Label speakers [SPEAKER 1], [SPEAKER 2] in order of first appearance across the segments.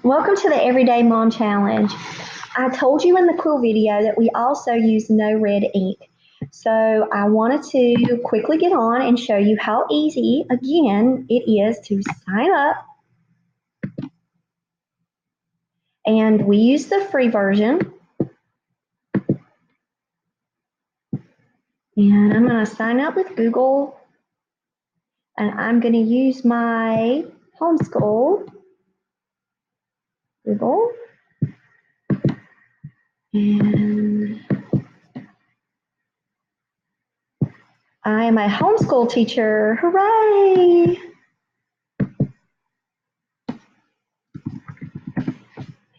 [SPEAKER 1] Welcome to the Everyday Mom Challenge. I told you in the quill video that we also use NoRedInk. So I wanted to quickly get on and show you how easy, again, it is to sign up. And we use the free version. And I'm going to sign up with Google. And I'm going to use my Homeschool. Google. And I am a homeschool teacher. Hooray!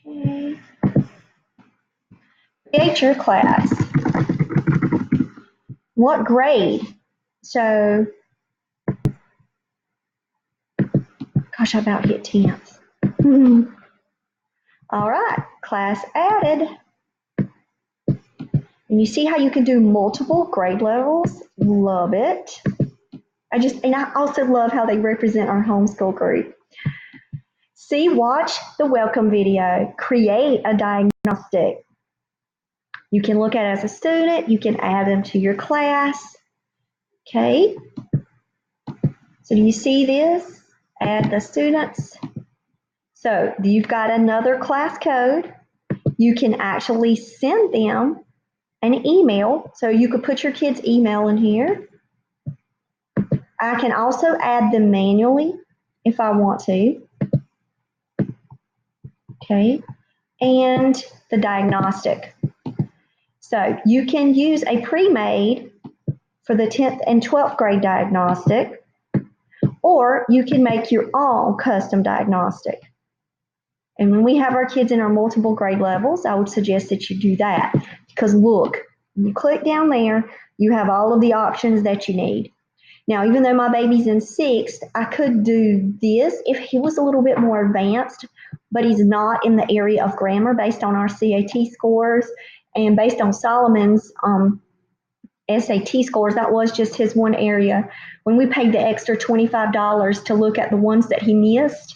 [SPEAKER 1] Okay. Create your class. What grade? So, gosh, I about hit 10th. All right, class added. And you see how you can do multiple grade levels? Love it. I also love how they represent our homeschool group. See, watch the welcome video. Create a diagnostic. You can look at it as a student. You can add them to your class. Okay. So do you see this? Add the students. So you've got another class code. You can actually send them an email. So you could put your kid's email in here. I can also add them manually if I want to. Okay. And the diagnostic. So you can use a pre-made for the 10th and 12th grade diagnostic, or you can make your own custom diagnostic. And when we have our kids in our multiple grade levels, I would suggest that you do that because look, you click down there, you have all of the options that you need. Now, even though my baby's in 6th, I could do this if he was a little bit more advanced, but he's not in the area of grammar based on our CAT scores and based on Solomon's SAT scores. That was just his one area. When we paid the extra $25 to look at the ones that he missed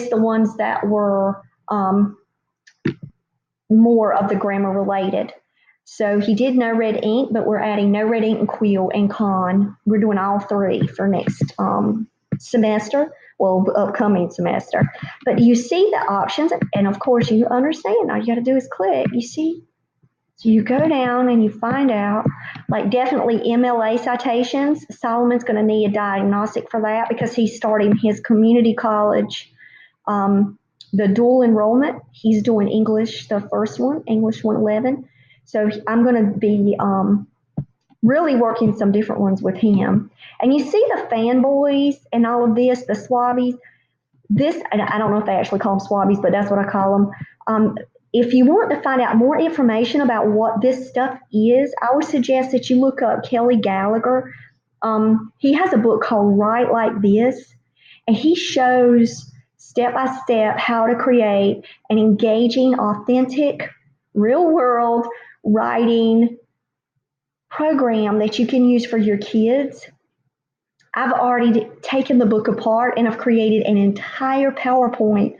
[SPEAKER 1] the ones that were more of the grammar related. So he did NoRedInk, but we're adding NoRedInk and Quill and Con. We're doing all three for next semester, well, upcoming semester. But you see the options, and of course you understand. All you got to do is click. You see? So you go down and you find out, like definitely MLA citations. Solomon's going to need a diagnostic for that because he's starting his community college. The dual enrollment, he's doing English, the first one, English 111. So I'm going to be really working some different ones with him. And you see the fanboys and all of this, the swabbies. This, and I don't know if they actually call them swabbies, but that's what I call them. If you want to find out more information about what this stuff is, I would suggest that you look up Kelly Gallagher. He has a book called Write Like This, and he shows step by step how to create an engaging, authentic, real world writing program that you can use for your kids. I've already taken the book apart and I've created an entire PowerPoint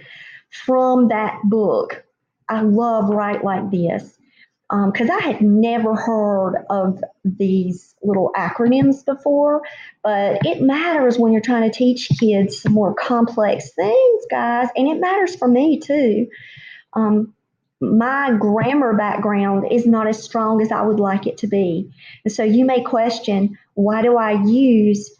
[SPEAKER 1] from that book. I love Write Like This because I had never heard of these little acronyms before, but it matters when you're trying to teach kids some more complex things, guys, and it matters for me too. My grammar background is not as strong as I would like it to be. And so you may question, why do I use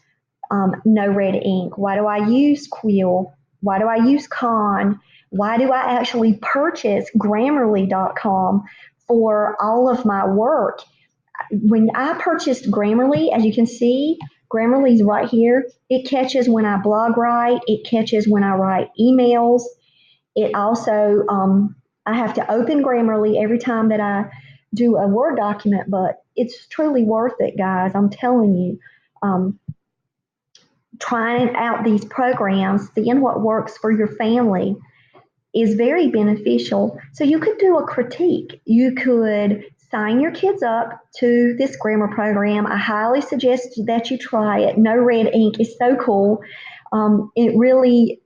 [SPEAKER 1] NoRedInk? Why do I use Quill? Why do I use Con? Why do I actually purchase Grammarly.com for all of my work? When I purchased Grammarly, as you can see, Grammarly's right here. It catches when I blog write. It catches when I write emails. It also, I have to open Grammarly every time that I do a Word document, but it's truly worth it, guys. I'm telling you. Trying out these programs, seeing what works for your family is very beneficial. So you could do a critique. You could sign your kids up to this grammar program. I highly suggest that you try it. NoRedInk is so cool. It really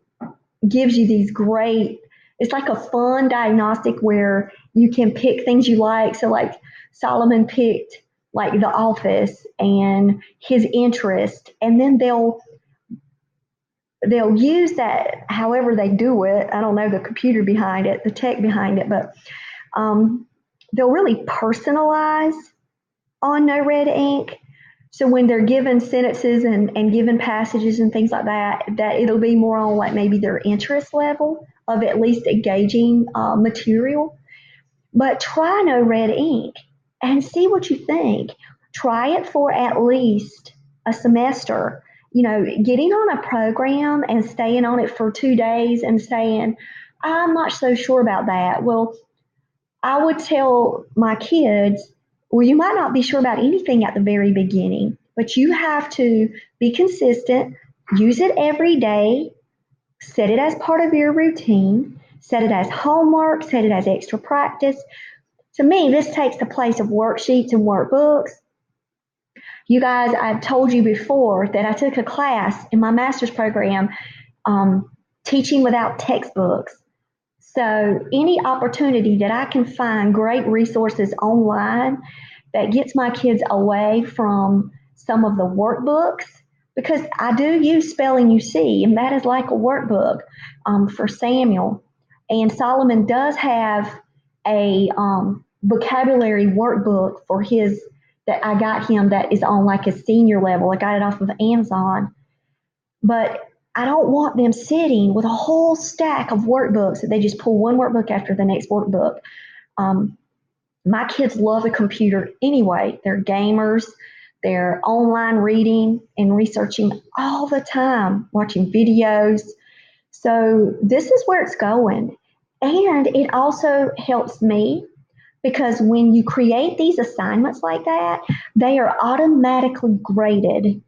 [SPEAKER 1] gives you these great It's like a fun diagnostic where you can pick things you like. So like Solomon picked like The Office and his interest, and then they'll use that however they do it. I don't know the computer behind it, the tech behind it, but um, they'll really personalize on No Red Ink. So when they're given sentences and given passages and things like that, that it'll be more on like maybe their interest level of at least engaging material. But try No Red Ink and see what you think. Try it for at least a semester. Getting on a program and staying on it for 2 days and saying, I'm not so sure about that. Well, I would tell my kids, well, you might not be sure about anything at the very beginning, but you have to be consistent, use it every day, set it as part of your routine, set it as homework, set it as extra practice. To me, this takes the place of worksheets and workbooks. You guys, I've told you before that I took a class in my master's program, um, teaching without textbooks. So, any opportunity that I can find great resources online that gets my kids away from some of the workbooks, because I do use Spelling You See, and that is like a workbook for Samuel. And Solomon does have a vocabulary workbook for his that I got him that is on like a senior level. I got it off of Amazon. But I don't want them sitting with a whole stack of workbooks that they just pull one workbook after the next workbook. Um, my kids love a computer anyway. They're gamers. They're online reading and researching all the time, watching videos. So this is where it's going. And it also helps me because when you create these assignments like that, they are automatically graded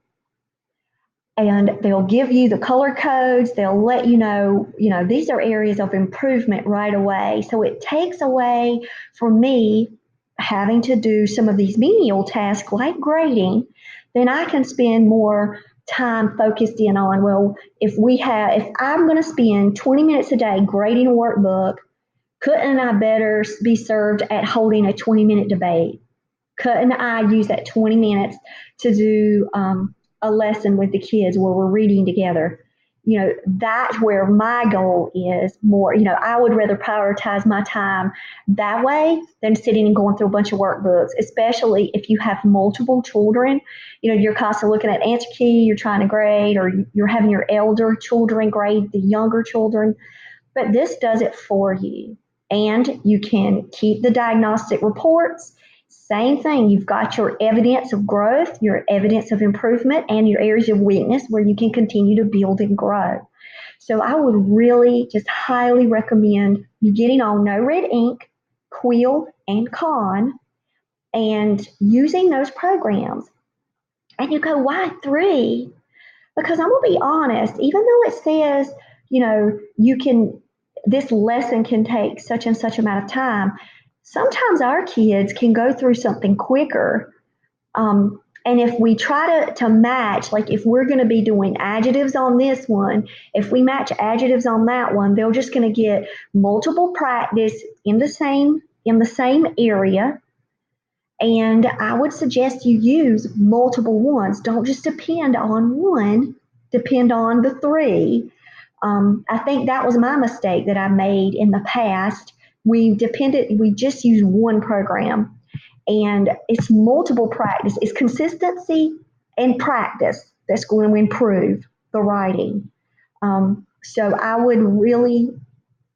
[SPEAKER 1] and they'll give you the color codes. They'll let you know, these are areas of improvement right away. So it takes away from me having to do some of these menial tasks like grading. Then I can spend more time focused in on, well, if I'm going to spend 20 minutes a day grading a workbook, couldn't I better be served at holding a 20-minute debate? Couldn't I use that 20 minutes to do a lesson with the kids where we're reading together? That's where my goal is more. I would rather prioritize my time that way than sitting and going through a bunch of workbooks, especially if you have multiple children. You're constantly looking at answer key, you're trying to grade, or you're having your elder children grade the younger children. But this does it for you. And you can keep the diagnostic reports. Same thing, you've got your evidence of growth, your evidence of improvement, and your areas of weakness where you can continue to build and grow. So I would really just highly recommend you getting on No Red Ink, Quill, and Con and using those programs. And you go, why three? Because I'm gonna be honest, even though it says, you can this lesson can take such and such amount of time, sometimes our kids can go through something quicker. And if we try to match, like if we're going to be doing adjectives on this one, if we match adjectives on that one, they're just going to get multiple practice in the same area. And I would suggest you use multiple ones. Don't just depend on one, depend on the three. I think that was my mistake that I made in the past. We just used one program, and it's multiple practice. It's consistency and practice that's going to improve the writing. So I would really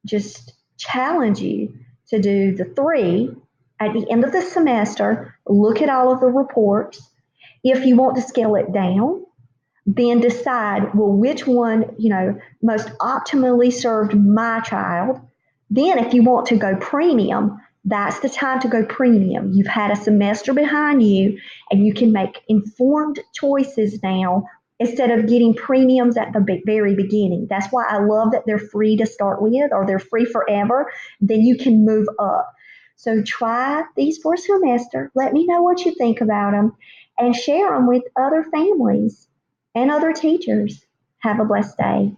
[SPEAKER 1] just challenge you to do the three at the end of the semester, look at all of the reports. If you want to scale it down, then decide, well, which one, most optimally served my child. Then if you want to go premium, that's the time to go premium. You've had a semester behind you and you can make informed choices now instead of getting premiums at the very beginning. That's why I love that they're free to start with or they're free forever. Then you can move up. So try these for a semester. Let me know what you think about them and share them with other families and other teachers. Have a blessed day.